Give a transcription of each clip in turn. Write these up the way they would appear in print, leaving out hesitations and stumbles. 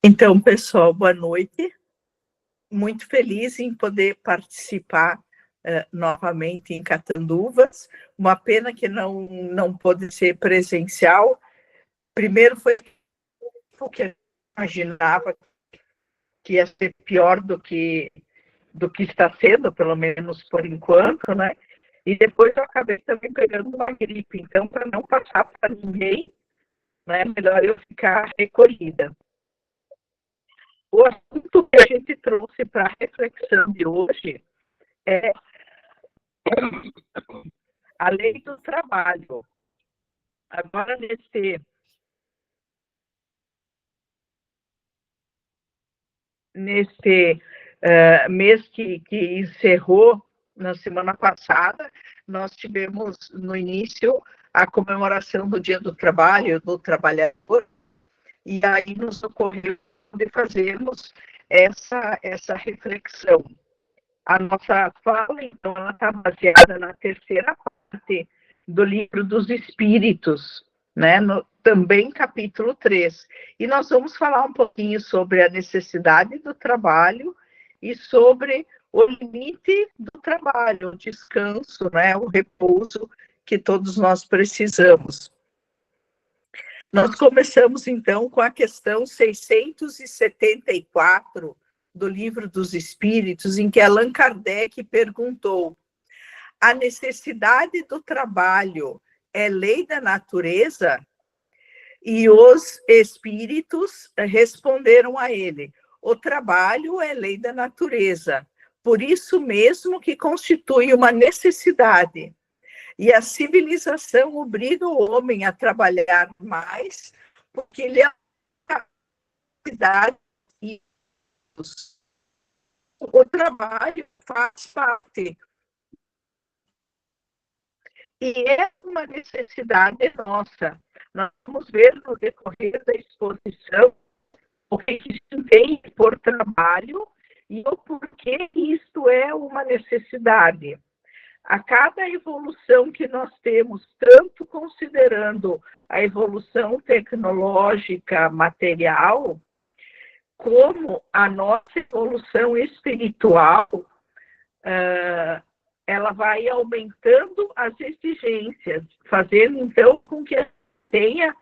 Então, pessoal, boa noite. Muito feliz em poder participar novamente em Catanduvas. Uma pena que não pôde ser presencial. Primeiro foi porque eu imaginava que ia ser pior do que está sendo, pelo menos por enquanto, né? E depois eu acabei também pegando uma gripe. Então, para não passar para ninguém, né, melhor eu ficar recolhida. O assunto que a gente trouxe para a reflexão de hoje é a lei do trabalho. Agora, nesse mês que encerrou na semana passada, nós tivemos no início a comemoração do Dia do Trabalho, do Trabalhador, e aí nos ocorreu de fazermos essa reflexão. A nossa fala, então, ela está baseada na terceira parte do Livro dos Espíritos, né? Também capítulo 3. E nós vamos falar um pouquinho sobre a necessidade do trabalho e sobre o limite do trabalho, o descanso, né? O repouso que todos nós precisamos. Nós começamos, então, com a questão 674 do Livro dos Espíritos, em que Allan Kardec perguntou: a necessidade do trabalho é lei da natureza? E os espíritos responderam a ele: o trabalho é lei da natureza, por isso mesmo que constitui uma necessidade. E a civilização obriga o homem a trabalhar mais, porque ele é a capacidade e o trabalho faz parte. E é uma necessidade nossa. Nós vamos ver no decorrer da exposição o que se entende por trabalho e o porquê isto é uma necessidade. A cada evolução que nós temos, tanto considerando a evolução tecnológica, material, como a nossa evolução espiritual, ela vai aumentando as exigências, fazendo, então, com que tenha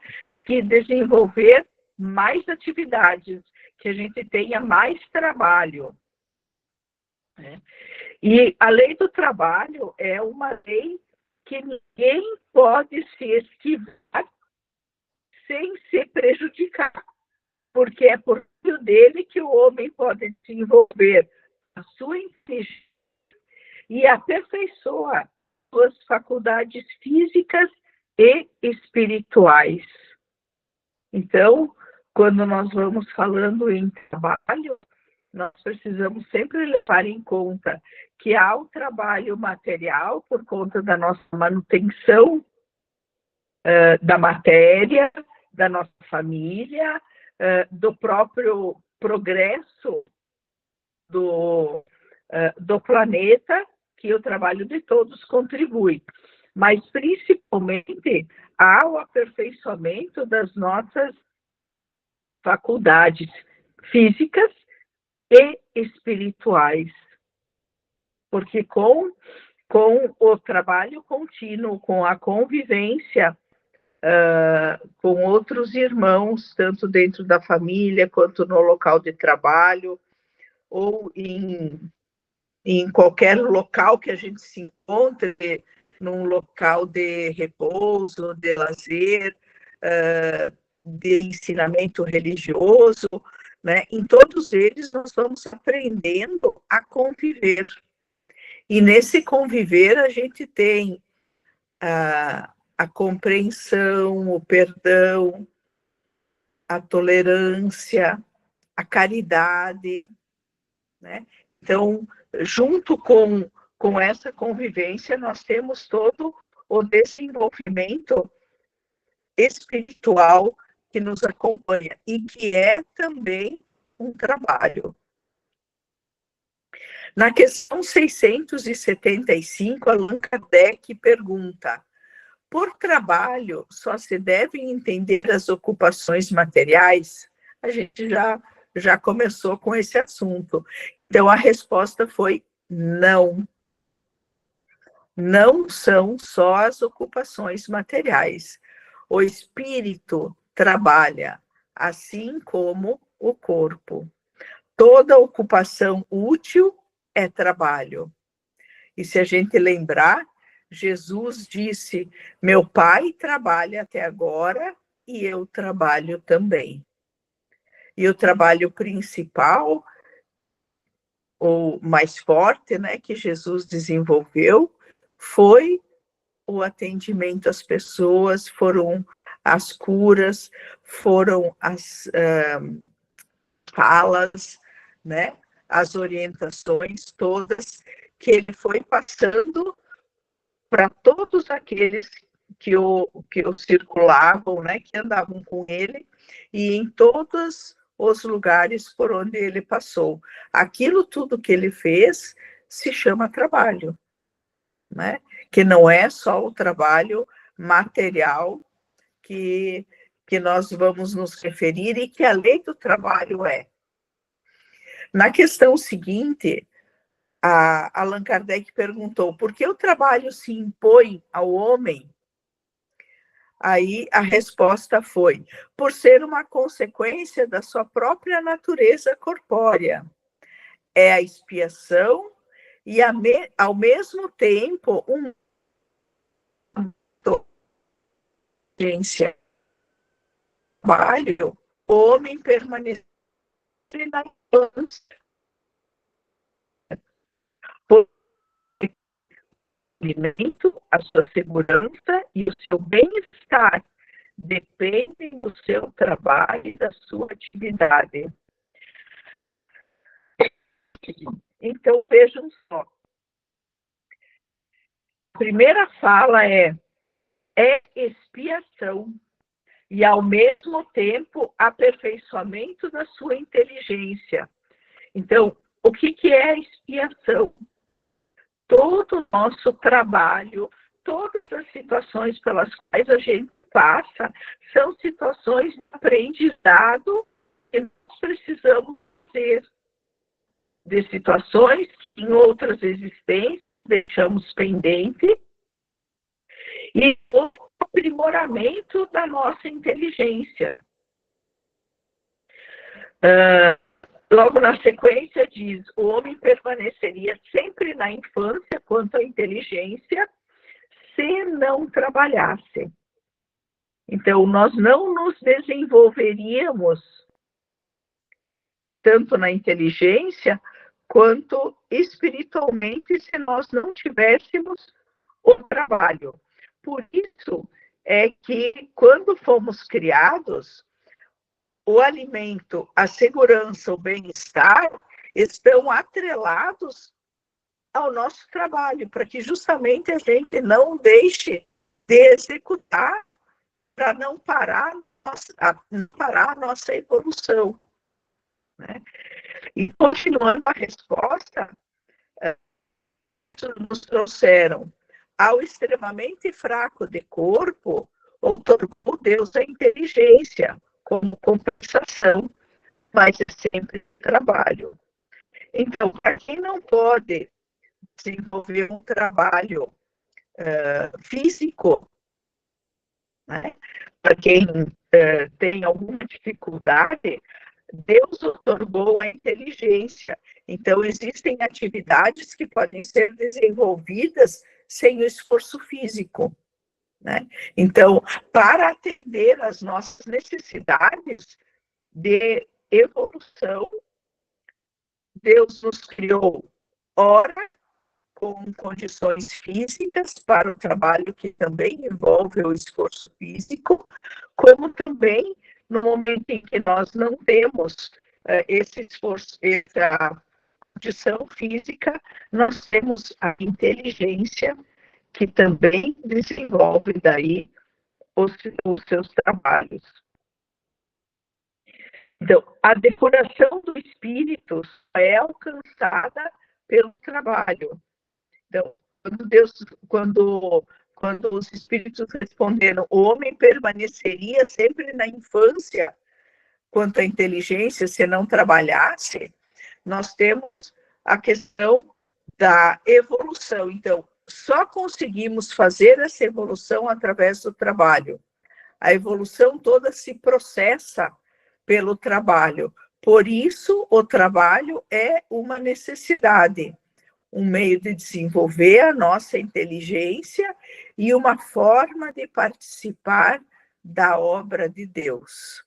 que desenvolver mais atividades, que a gente tenha mais trabalho. Né? E a lei do trabalho é uma lei que ninguém pode se esquivar sem se prejudicar, porque é por meio dele que o homem pode desenvolver a sua inteligência e aperfeiçoa suas faculdades físicas e espirituais. Então, quando nós vamos falando em trabalho, nós precisamos sempre levar em conta que há o trabalho material por conta da nossa manutenção da matéria, da nossa família, do próprio progresso do planeta, que o trabalho de todos contribui. Mas, principalmente, há o aperfeiçoamento das nossas faculdades físicas e espirituais. Porque com o trabalho contínuo, com a convivência com outros irmãos, tanto dentro da família, quanto no local de trabalho, ou em qualquer local que a gente se encontre, num local de repouso, de lazer, de ensinamento religioso, né? Em todos eles nós vamos aprendendo a conviver. E nesse conviver a gente tem a compreensão, o perdão, a tolerância, a caridade, né? Então, junto com essa convivência, nós temos todo o desenvolvimento espiritual que nos acompanha e que é também um trabalho. Na questão 675, Allan Kardec pergunta: por trabalho, só se devem entender as ocupações materiais? A gente já começou com esse assunto. Então, a resposta foi não. Não são só as ocupações materiais. O espírito trabalha, assim como o corpo. Toda ocupação útil é trabalho. E se a gente lembrar, Jesus disse: meu pai trabalha até agora e eu trabalho também. E o trabalho principal, ou mais forte, né, que Jesus desenvolveu, foi o atendimento às pessoas, foram as curas, foram as falas, né, as orientações todas que ele foi passando para todos aqueles que o circulavam, né, que andavam com ele, e em todos os lugares por onde ele passou. Aquilo tudo que ele fez se chama trabalho, né? Que não é só o trabalho material que nós vamos nos referir e que a lei do trabalho é. Na questão seguinte, Allan Kardec perguntou: por que o trabalho se impõe ao homem? Aí a resposta foi: por ser uma consequência da sua própria natureza corpórea. É a expiação e, ao mesmo tempo, uma trabalho, o homem permanece na infância, por alimento, a sua segurança e o seu bem-estar dependem do seu trabalho e da sua atividade. Então, vejam só. A primeira fala é expiação e, ao mesmo tempo, aperfeiçoamento da sua inteligência. Então, o que é a expiação? Todo o nosso trabalho, todas as situações pelas quais a gente passa, são situações de aprendizado que nós precisamos ter, de situações que em outras existências deixamos pendente, e o aprimoramento da nossa inteligência. Logo na sequência diz: o homem permaneceria sempre na infância quanto à inteligência, se não trabalhasse. Então, nós não nos desenvolveríamos tanto na inteligência quanto espiritualmente se nós não tivéssemos o trabalho. Por isso é que, quando fomos criados, o alimento, a segurança, o bem-estar estão atrelados ao nosso trabalho, para que justamente a gente não deixe de executar, para não parar a nossa evolução. Né? E continuando a resposta, nos trouxeram ao extremamente fraco de corpo, outorgou Deus a inteligência como compensação, mas é sempre trabalho. Então, para quem não pode desenvolver um trabalho físico, né? Para quem tem alguma dificuldade, Deus otorgou a inteligência. Então, existem atividades que podem ser desenvolvidas sem o esforço físico. Né? Então, para atender às nossas necessidades de evolução, Deus nos criou, ora, com condições físicas para o trabalho que também envolve o esforço físico, como também no momento em que nós não temos esse esforço, essa condição física, nós temos a inteligência, que também desenvolve daí os seus trabalhos. Então, a depuração do espírito é alcançada pelo trabalho. Então, quando os espíritos responderam, o homem permaneceria sempre na infância quanto à inteligência se não trabalhasse, nós temos a questão da evolução. Então, só conseguimos fazer essa evolução através do trabalho. A evolução toda se processa pelo trabalho. Por isso, o trabalho é uma necessidade, um meio de desenvolver a nossa inteligência e uma forma de participar da obra de Deus,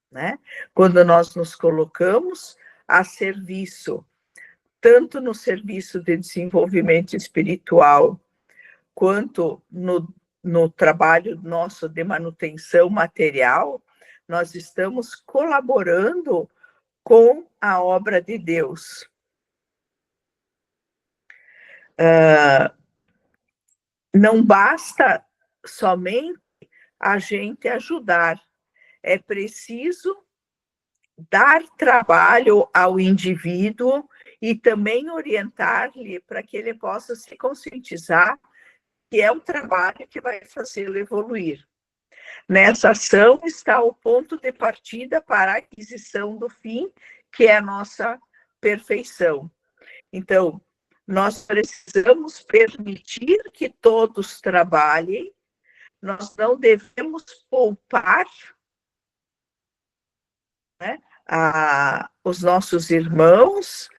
né? Quando nós nos colocamos a serviço, tanto no serviço de desenvolvimento espiritual, quanto no trabalho nosso de manutenção material, nós estamos colaborando com a obra de Deus. Não basta somente a gente ajudar, é preciso dar trabalho ao indivíduo e também orientar-lhe para que ele possa se conscientizar que é um trabalho que vai fazê-lo evoluir. Nessa ação está o ponto de partida para a aquisição do fim, que é a nossa perfeição. Então, nós precisamos permitir que todos trabalhem, nós não devemos poupar, né, os nossos irmãos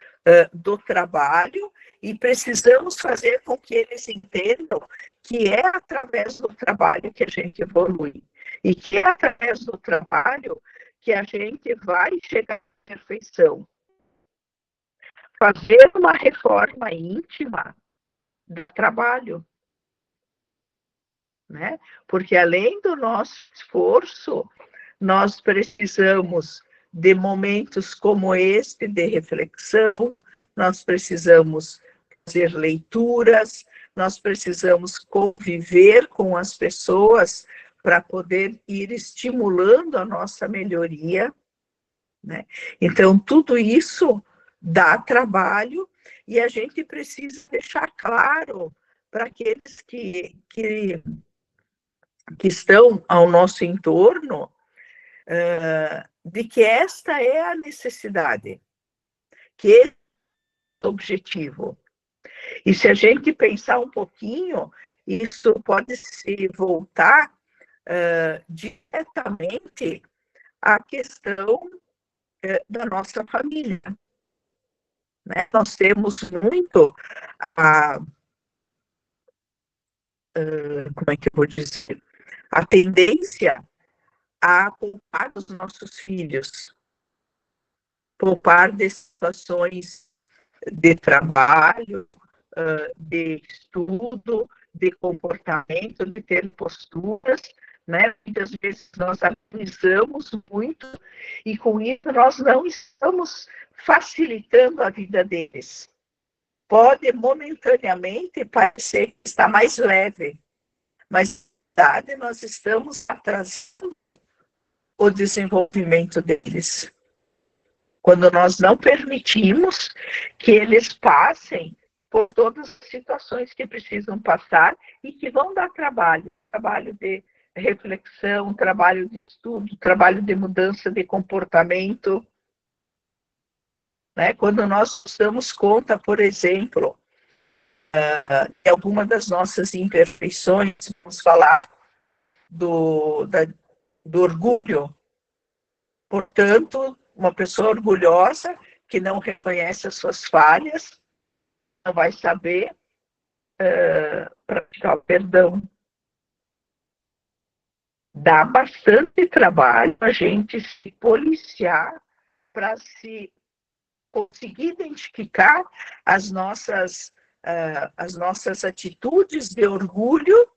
do trabalho, e precisamos fazer com que eles entendam que é através do trabalho que a gente evolui, e que é através do trabalho que a gente vai chegar à perfeição. Fazer uma reforma íntima do trabalho, né? Porque além do nosso esforço, nós precisamos de momentos como este de reflexão, nós precisamos fazer leituras, nós precisamos conviver com as pessoas para poder ir estimulando a nossa melhoria, né? Então, tudo isso dá trabalho e a gente precisa deixar claro para aqueles que estão ao nosso entorno, de que esta é a necessidade, que esse é o objetivo. E se a gente pensar um pouquinho, isso pode se voltar diretamente à questão da nossa família, né? Nós temos muito como é que eu vou dizer, a tendência a poupar os nossos filhos, poupar de situações de trabalho, de estudo, de comportamento, de ter posturas, né? Muitas vezes nós analisamos muito e com isso nós não estamos facilitando a vida deles. Pode momentaneamente parecer que está mais leve, mas na verdade nós estamos atrasando o desenvolvimento deles. Quando nós não permitimos que eles passem por todas as situações que precisam passar e que vão dar trabalho, trabalho de reflexão, trabalho de estudo, trabalho de mudança de comportamento, né? Quando nós nos damos conta, por exemplo, de alguma das nossas imperfeições, vamos falar do orgulho. Portanto, uma pessoa orgulhosa que não reconhece as suas falhas não vai saber praticar o perdão. Dá bastante trabalho a gente se policiar para se conseguir identificar as nossas atitudes de orgulho,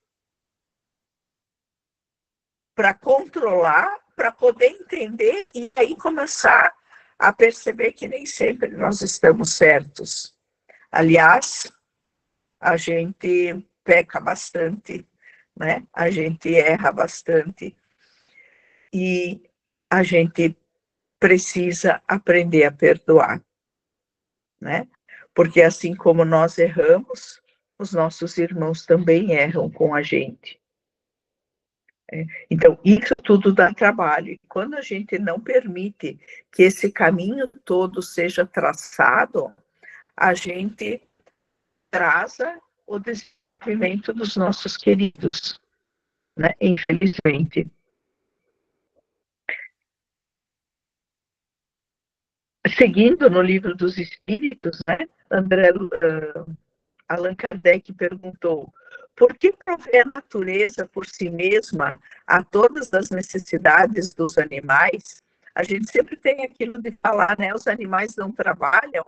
para controlar, para poder entender e aí começar a perceber que nem sempre nós estamos certos. Aliás, a gente peca bastante, né? A gente erra bastante e a gente precisa aprender a perdoar, né? porque assim como nós erramos, os nossos irmãos também erram com a gente. Então, isso tudo dá trabalho. E quando a gente não permite que esse caminho todo seja traçado, a gente atrasa o desenvolvimento dos nossos queridos, né? Infelizmente. Seguindo no livro dos Espíritos, né? Allan Kardec perguntou: por que prover a natureza por si mesma a todas as necessidades dos animais? A gente sempre tem aquilo de falar, né? Os animais não trabalham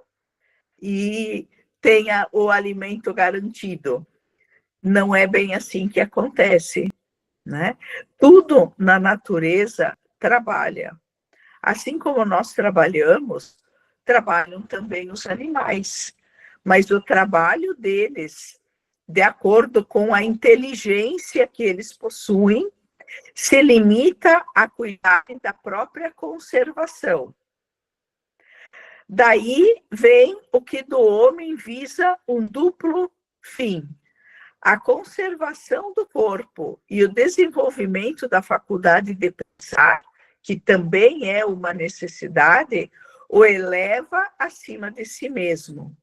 e tenha o alimento garantido. Não é bem assim que acontece, né? Tudo na natureza trabalha. Assim como nós trabalhamos, trabalham também os animais. Mas o trabalho deles, de acordo com a inteligência que eles possuem, se limita a cuidar da própria conservação. Daí vem o que do homem visa um duplo fim: a conservação do corpo e o desenvolvimento da faculdade de pensar, que também é uma necessidade, o eleva acima de si mesmo.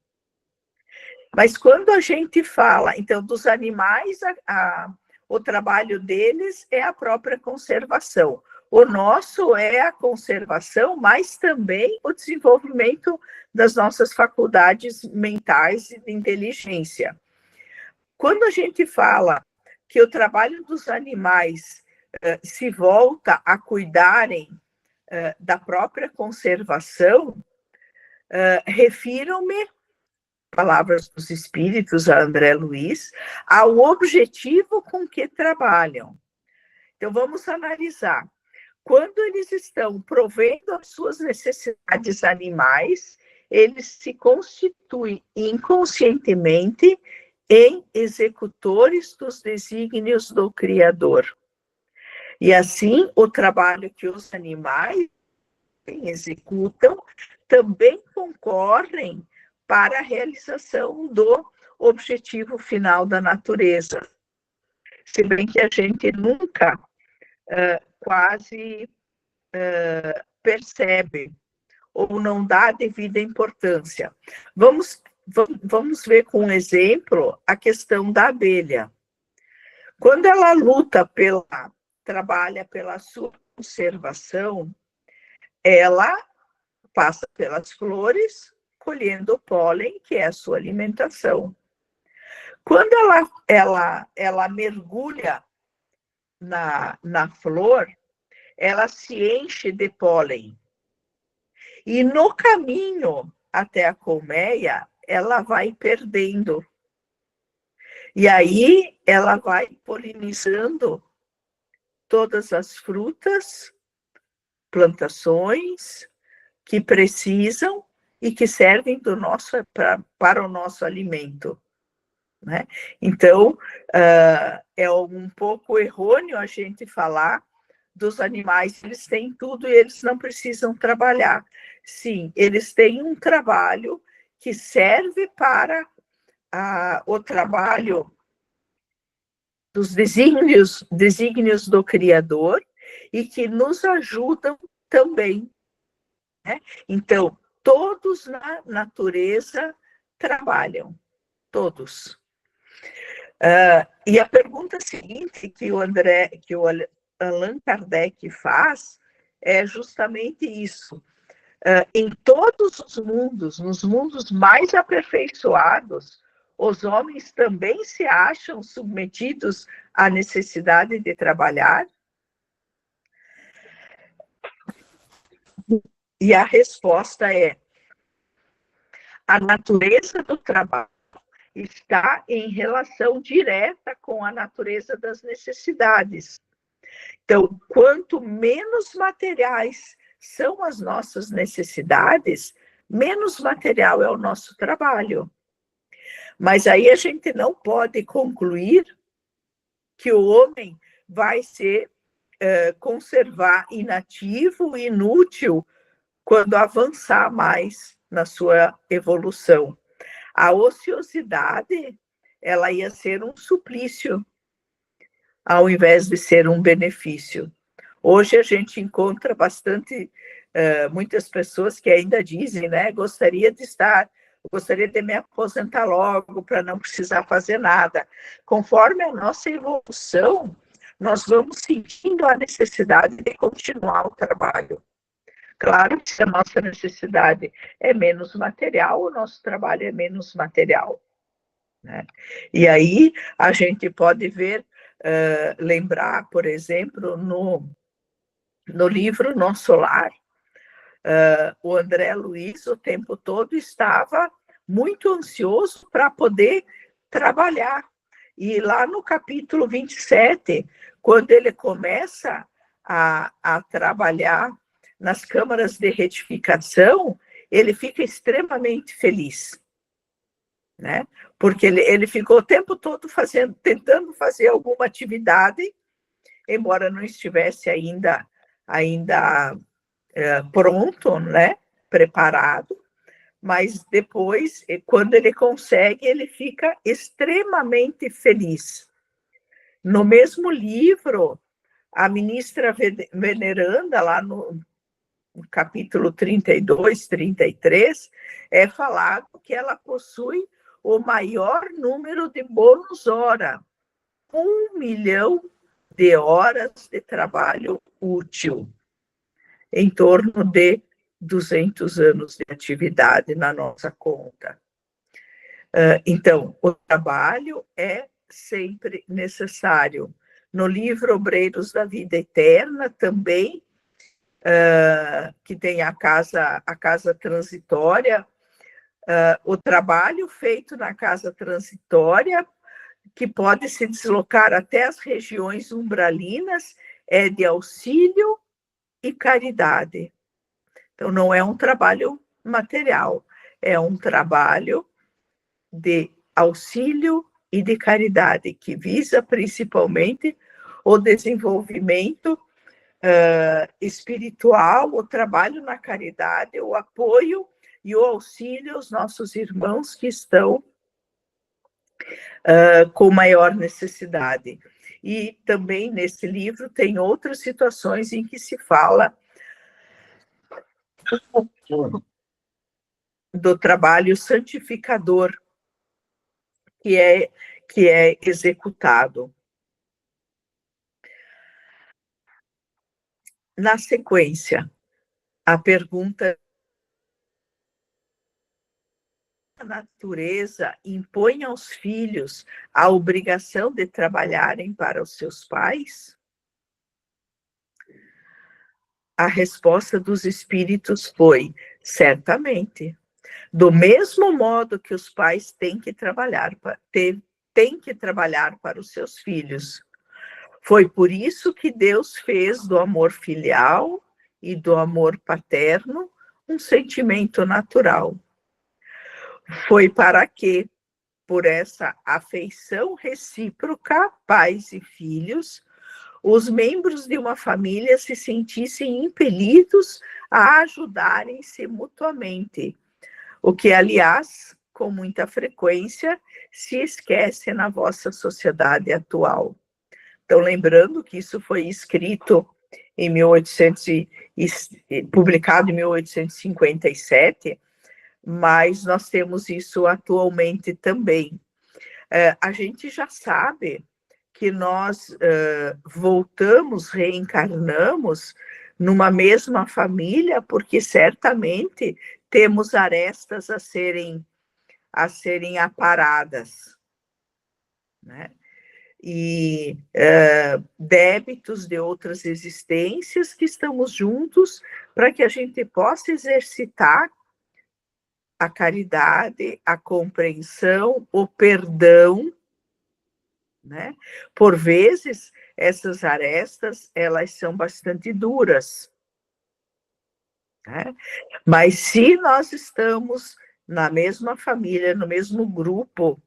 Mas quando a gente fala, então, dos animais, o trabalho deles é a própria conservação. O nosso é a conservação, mas também o desenvolvimento das nossas faculdades mentais e de inteligência. Quando a gente fala que o trabalho dos animais se volta a cuidarem da própria conservação, refiro-me, palavras dos espíritos, a André Luiz, ao objetivo com que trabalham. Então, vamos analisar. Quando eles estão provendo as suas necessidades animais, eles se constituem inconscientemente em executores dos desígnios do Criador. E assim, o trabalho que os animais executam também concorrem para a realização do objetivo final da natureza. Se bem que a gente nunca quase percebe ou não dá devida importância. Vamos ver com um exemplo a questão da abelha. Quando ela trabalha pela sua conservação, ela passa pelas flores, colhendo o pólen, que é a sua alimentação. Quando ela mergulha na flor, ela se enche de pólen. E no caminho até a colmeia, ela vai perdendo. E aí ela vai polinizando todas as frutas, plantações que precisam e que servem para o nosso alimento. Né? Então, é um pouco errôneo a gente falar dos animais, eles têm tudo e eles não precisam trabalhar. Sim, eles têm um trabalho que serve para o trabalho dos desígnios do Criador e que nos ajudam também. Né? Então, todos na natureza trabalham, todos. E a pergunta seguinte que o Allan Kardec faz é justamente isso. Em todos os mundos, nos mundos mais aperfeiçoados, os homens também se acham submetidos à necessidade de trabalhar? E a resposta é: a natureza do trabalho está em relação direta com a natureza das necessidades. Então, quanto menos materiais são as nossas necessidades, menos material é o nosso trabalho. Mas aí a gente não pode concluir que o homem vai se conservar inativo, inútil, quando avançar mais na sua evolução. A ociosidade, ela ia ser um suplício, ao invés de ser um benefício. Hoje a gente encontra muitas pessoas que ainda dizem, né, gostaria de me aposentar logo para não precisar fazer nada. Conforme a nossa evolução, nós vamos sentindo a necessidade de continuar o trabalho. Claro que se a nossa necessidade é menos material, o nosso trabalho é menos material, né? E aí a gente pode ver, lembrar, por exemplo, no livro Nosso Lar, o André Luiz o tempo todo estava muito ansioso para poder trabalhar. E lá no capítulo 27, quando ele começa a trabalhar nas câmaras de retificação, ele fica extremamente feliz, né? Porque ele ficou o tempo todo tentando fazer alguma atividade, embora não estivesse ainda pronto, né? Preparado, mas depois, quando ele consegue, ele fica extremamente feliz. No mesmo livro, a ministra veneranda, lá no capítulo 32, 33, é falado que ela possui o maior número de bônus hora, 1 milhão de horas de trabalho útil, em torno de 200 anos de atividade na nossa conta. Então, o trabalho é sempre necessário. No livro Obreiros da Vida Eterna, também, que tem a casa transitória, o trabalho feito na casa transitória, que pode se deslocar até as regiões umbralinas, é de auxílio e caridade. Então, não é um trabalho material, é um trabalho de auxílio e de caridade, que visa principalmente o desenvolvimento espiritual, o trabalho na caridade, o apoio e o auxílio aos nossos irmãos que estão com maior necessidade. E também nesse livro tem outras situações em que se fala do trabalho santificador que é executado. Na sequência, a pergunta: a natureza impõe aos filhos a obrigação de trabalharem para os seus pais? A resposta dos espíritos foi: certamente. Do mesmo modo que os pais têm que trabalhar para os seus filhos. Foi por isso que Deus fez do amor filial e do amor paterno um sentimento natural. Foi para que, por essa afeição recíproca, pais e filhos, os membros de uma família se sentissem impelidos a ajudarem-se mutuamente, o que, aliás, com muita frequência, se esquece na vossa sociedade atual. Então, lembrando que isso foi escrito em 1800 publicado em 1857, mas nós temos isso atualmente também. A gente já sabe que nós reencarnamos numa mesma família, porque certamente temos arestas a serem aparadas, né? E débitos de outras existências que estamos juntos para que a gente possa exercitar a caridade, a compreensão, o perdão, né? Por vezes, essas arestas, elas são bastante duras, né? Mas se nós estamos na mesma família, no mesmo grupo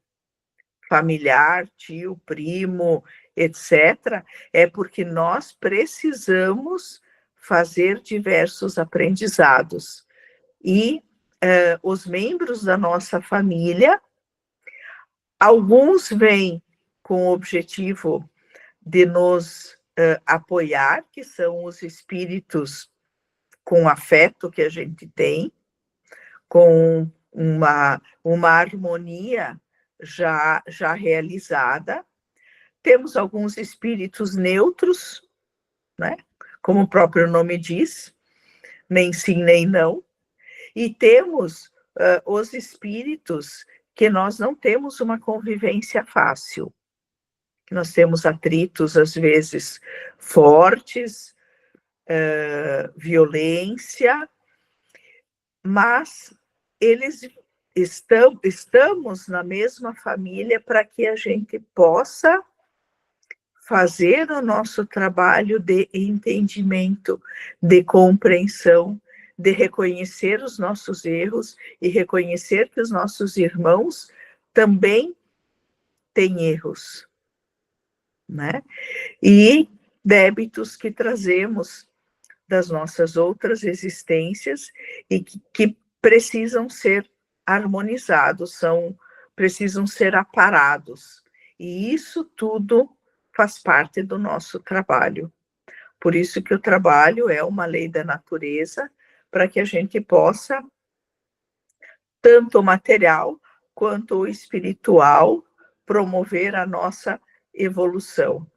familiar, tio, primo, etc., é porque nós precisamos fazer diversos aprendizados. E os membros da nossa família. Alguns vêm com o objetivo de nos apoiar, que são os espíritos com afeto que a gente tem, com uma harmonia já realizada. Temos alguns espíritos neutros, né? Como o próprio nome diz, nem sim nem não. E temos os espíritos que nós não temos uma convivência fácil. Nós temos atritos, às vezes, fortes, violência, mas eles estamos na mesma família para que a gente possa fazer o nosso trabalho de entendimento, de compreensão, de reconhecer os nossos erros e reconhecer que os nossos irmãos também têm erros, né? E débitos que trazemos das nossas outras existências e que precisam ser harmonizados, precisam ser aparados. E isso tudo faz parte do nosso trabalho. Por isso que o trabalho é uma lei da natureza, para que a gente possa, tanto o material quanto o espiritual, promover a nossa evolução.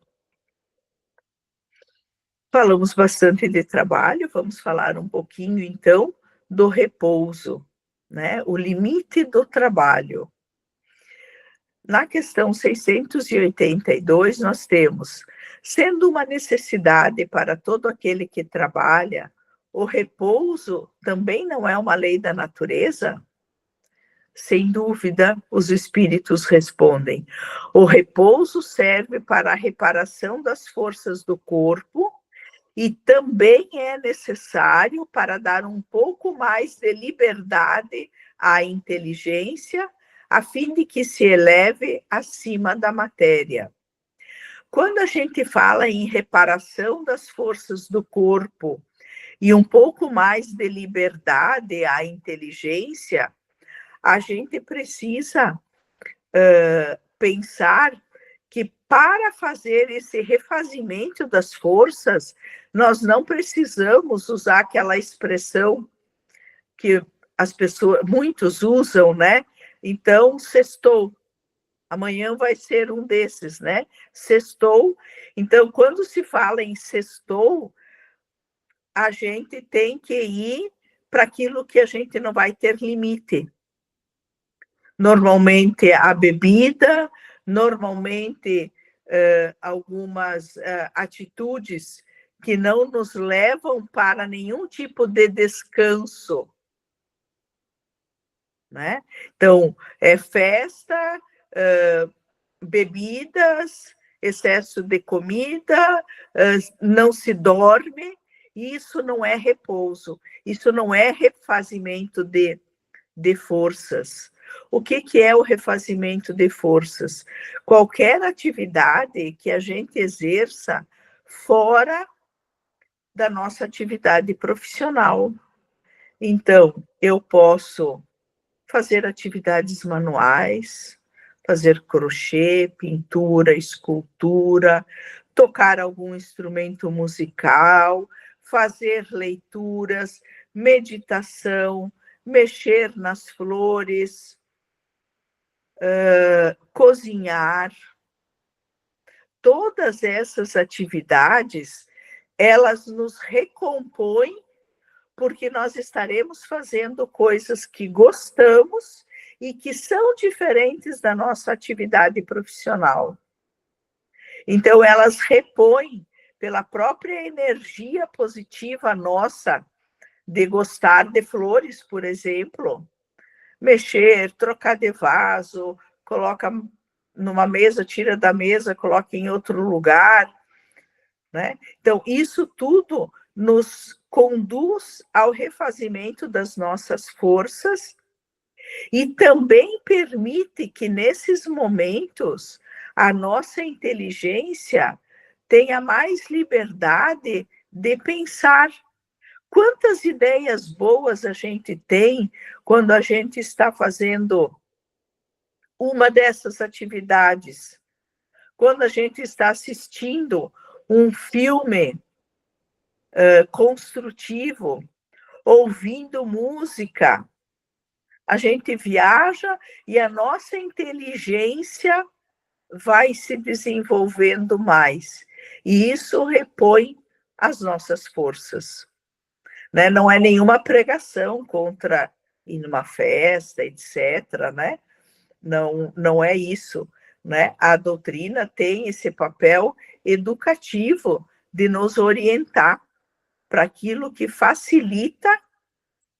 Falamos bastante de trabalho, vamos falar um pouquinho, então, do repouso, né? O limite do trabalho. Na questão 682, nós temos, sendo uma necessidade para todo aquele que trabalha, o repouso também não é uma lei da natureza? Sem dúvida, os espíritos respondem. O repouso serve para a reparação das forças do corpo e também é necessário para dar um pouco mais de liberdade à inteligência, a fim de que se eleve acima da matéria. Quando a gente fala em reparação das forças do corpo e um pouco mais de liberdade à inteligência, a gente precisa pensar que para fazer esse refazimento das forças, nós não precisamos usar aquela expressão que muitos usam, né? Então, sextou. Amanhã vai ser um desses, né? Sextou. Então, quando se fala em sextou, a gente tem que ir para aquilo que a gente não vai ter limite. Normalmente, a bebida, normalmente, algumas atitudes que não nos levam para nenhum tipo de descanso, né? Então, é festa, bebidas, excesso de comida, não se dorme, isso não é repouso, isso não é refazimento de forças. O que é o refazimento de forças? Qualquer atividade que a gente exerça fora da nossa atividade profissional. Então, eu posso fazer atividades manuais, fazer crochê, pintura, escultura, tocar algum instrumento musical, fazer leituras, meditação, mexer nas flores, cozinhar. Todas essas atividades, elas nos recompõem porque nós estaremos fazendo coisas que gostamos e que são diferentes da nossa atividade profissional. Então, elas repõem pela própria energia positiva nossa de gostar de flores, por exemplo, mexer, trocar de vaso, coloca numa mesa, tira da mesa, coloca em outro lugar, né? Então, isso tudo nos conduz ao refazimento das nossas forças e também permite que, nesses momentos, a nossa inteligência tenha mais liberdade de pensar Quantas ideias boas a gente tem quando a gente está fazendo uma dessas atividades, quando a gente está assistindo um filme construtivo, ouvindo música, a gente viaja e a nossa inteligência vai se desenvolvendo mais. E isso repõe as nossas forças. Né? Não é nenhuma pregação contra ir numa festa, etc., né? Não é isso. Né? A doutrina tem esse papel educativo de nos orientar para aquilo que facilita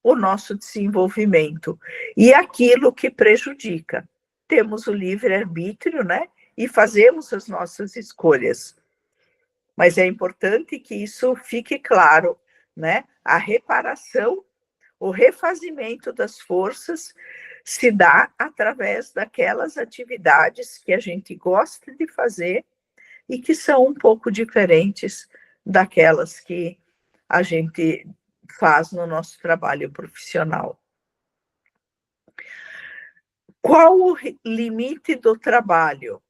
o nosso desenvolvimento e aquilo que prejudica. Temos o livre-arbítrio, né? E fazemos as nossas escolhas. Mas é importante que isso fique claro, né? A reparação, o refazimento das forças se dá através daquelas atividades que a gente gosta de fazer e que são um pouco diferentes daquelas que a gente faz no nosso trabalho profissional. Qual o limite do trabalho?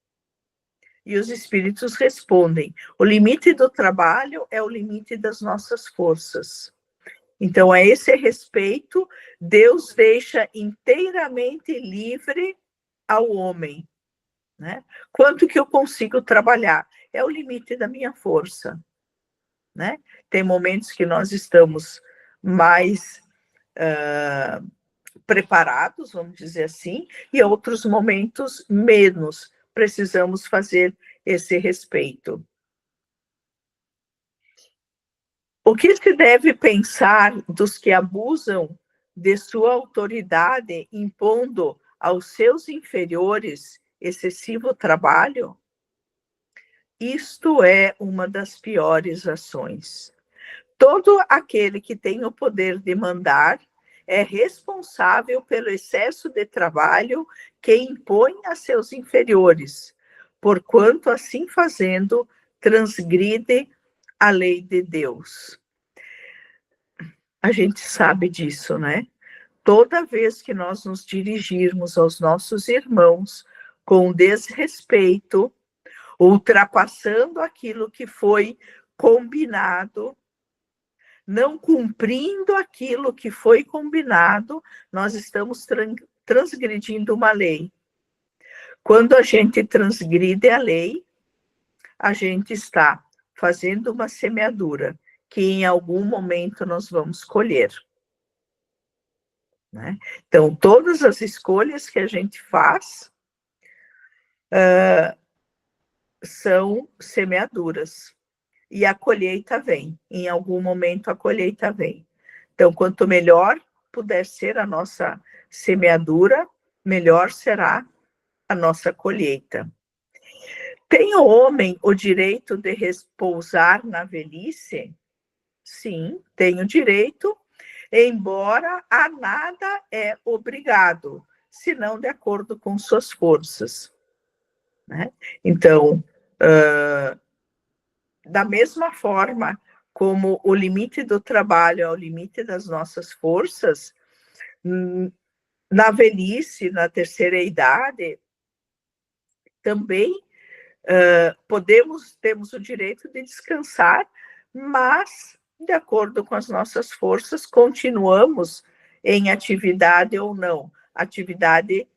E os espíritos respondem: o limite do trabalho é o limite das nossas forças. Então, a esse respeito, Deus deixa inteiramente livre ao homem. Né? Quanto que eu consigo trabalhar? É o limite da minha força. Né? Tem momentos que nós estamos mais preparados, vamos dizer assim, e outros momentos menos. Precisamos fazer esse respeito. O que se deve pensar dos que abusam de sua autoridade, impondo aos seus inferiores excessivo trabalho? Isto é uma das piores ações. Todo aquele que tem o poder de mandar é responsável pelo excesso de trabalho que impõe a seus inferiores, porquanto, assim fazendo, transgride a lei de Deus. A gente sabe disso, né? Toda vez que nós nos dirigirmos aos nossos irmãos com desrespeito, ultrapassando aquilo que foi combinado, não cumprindo aquilo que foi combinado, nós estamos transgredindo uma lei. Quando a gente transgride a lei, a gente está fazendo uma semeadura que em algum momento nós vamos colher. Né? Então, todas as escolhas que a gente faz são semeaduras. E a colheita vem. Em algum momento a colheita vem. Então, quanto melhor puder ser a nossa semeadura, melhor será a nossa colheita. Tem o homem o direito de repousar na velhice? Sim, tem o direito, embora a nada é obrigado, senão de acordo com suas forças. Né? Então, da mesma forma como o limite do trabalho é o limite das nossas forças, na velhice, na terceira idade, também temos o direito de descansar, mas, de acordo com as nossas forças, continuamos em atividade ou não, atividade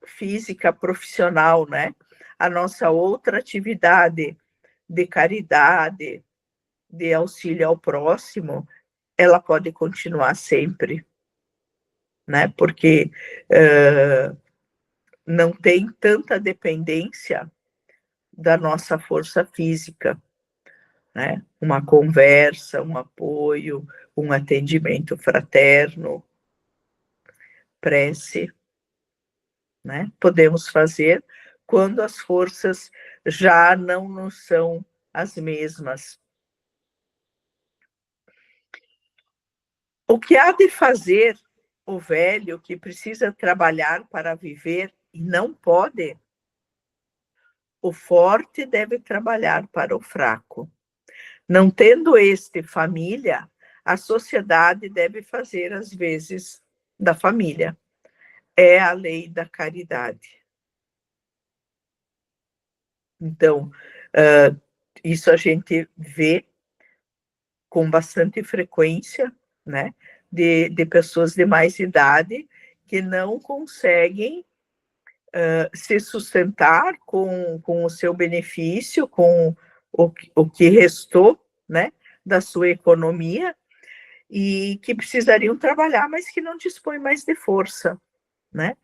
física profissional, né? A nossa outra atividade de caridade, de auxílio ao próximo, ela pode continuar sempre, né? Porque não tem tanta dependência da nossa força física, né? Uma conversa, um apoio, um atendimento fraterno, prece, né? Podemos fazer quando as forças já não nos são as mesmas. O que há de fazer o velho que precisa trabalhar para viver e não pode? O forte deve trabalhar para o fraco. Não tendo este família, a sociedade deve fazer as vezes da família. É a lei da caridade. Então, isso a gente vê com bastante frequência, né, de pessoas de mais idade que não conseguem se sustentar com o seu benefício, com o que restou, né, da sua economia, e que precisariam trabalhar, mas que não dispõem mais de força, né?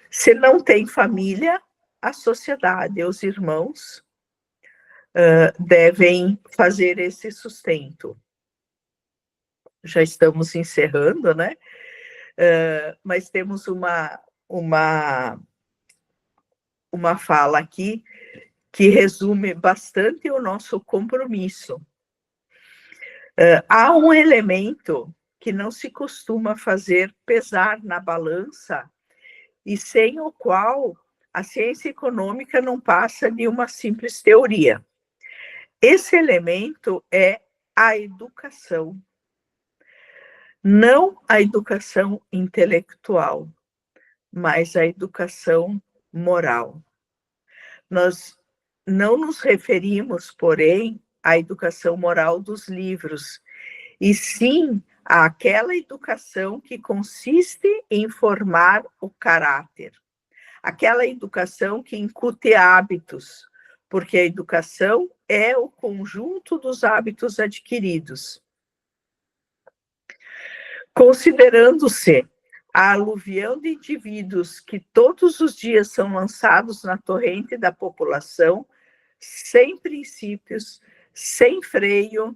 Se não tem família, a sociedade, os irmãos devem fazer esse sustento. Já estamos encerrando, né? Mas temos uma fala aqui que resume bastante o nosso compromisso. Há um elemento que não se costuma fazer pesar na balança e sem o qual a ciência econômica não passa de uma simples teoria. Esse elemento é a educação. Não a educação intelectual, mas a educação moral. Nós não nos referimos, porém, à educação moral dos livros, e sim àquela educação que consiste em formar o caráter, aquela educação que incute hábitos, porque a educação é o conjunto dos hábitos adquiridos. Considerando-se a aluvião de indivíduos que todos os dias são lançados na torrente da população, sem princípios, sem freio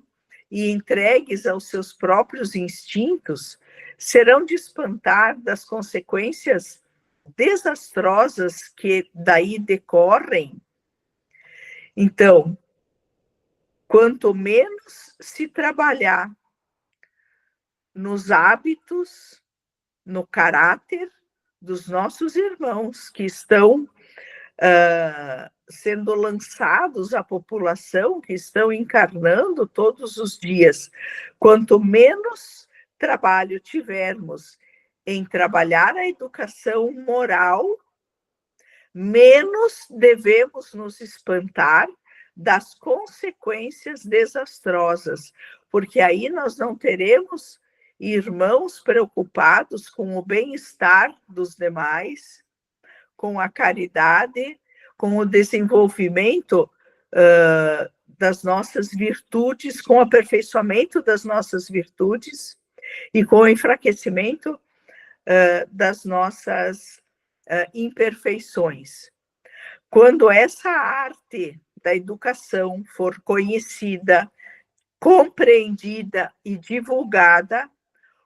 e entregues aos seus próprios instintos, serão de espantar das consequências desastrosas que daí decorrem. Então, quanto menos se trabalhar nos hábitos, no caráter dos nossos irmãos que estão sendo lançados à população, que estão encarnando todos os dias, quanto menos trabalho tivermos em trabalhar a educação moral, menos devemos nos espantar das consequências desastrosas, porque aí nós não teremos irmãos preocupados com o bem-estar dos demais, com a caridade, com o desenvolvimento das nossas virtudes, com o aperfeiçoamento das nossas virtudes e com o enfraquecimento das nossas imperfeições. Quando essa arte da educação for conhecida, compreendida e divulgada,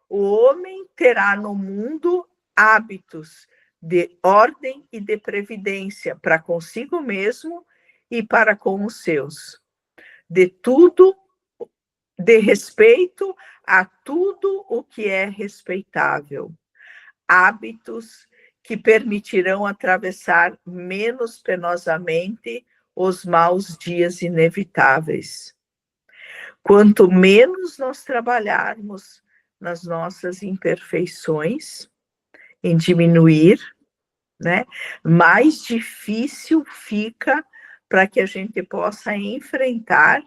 o homem terá no mundo hábitos de ordem e de previdência para consigo mesmo e para com os seus. De respeito a tudo o que é respeitável. Hábitos que permitirão atravessar menos penosamente os maus dias inevitáveis. Quanto menos nós trabalharmos nas nossas imperfeições, em diminuir, né, mais difícil fica para que a gente possa enfrentar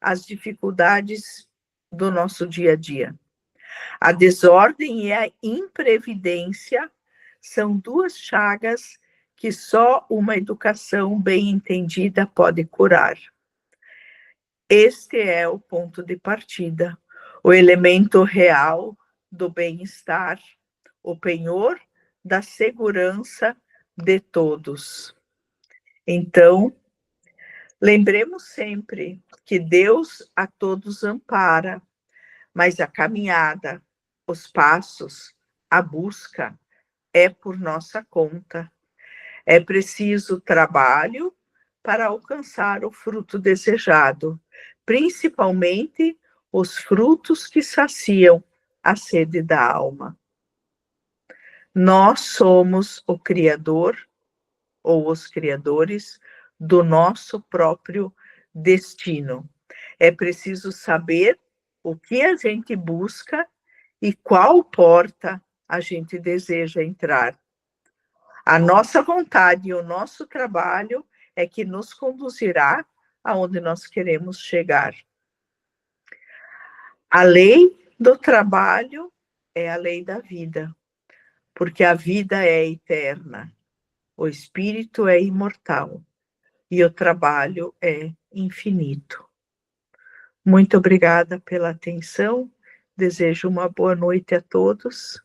as dificuldades do nosso dia a dia. A desordem e a imprevidência são duas chagas que só uma educação bem entendida pode curar. Este é o ponto de partida, o elemento real do bem-estar, o penhor da segurança de todos. Então, lembremos sempre que Deus a todos ampara, mas a caminhada, os passos, a busca é por nossa conta. É preciso trabalho para alcançar o fruto desejado, principalmente os frutos que saciam a sede da alma. Nós somos o Criador, ou os criadores, do nosso próprio destino. É preciso saber o que a gente busca e qual porta a gente deseja entrar. A nossa vontade e o nosso trabalho é que nos conduzirá aonde nós queremos chegar. A lei do trabalho é a lei da vida, porque a vida é eterna, o espírito é imortal e o trabalho é infinito. Muito obrigada pela atenção, desejo uma boa noite a todos.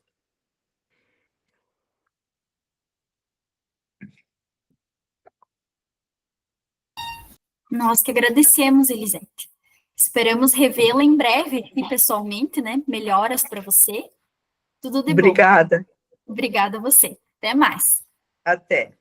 Nós que agradecemos, Elisete. Esperamos revê-la em breve aqui pessoalmente, né? Melhoras para você. Tudo de bom. Obrigada. Obrigada a você. Até mais. Até.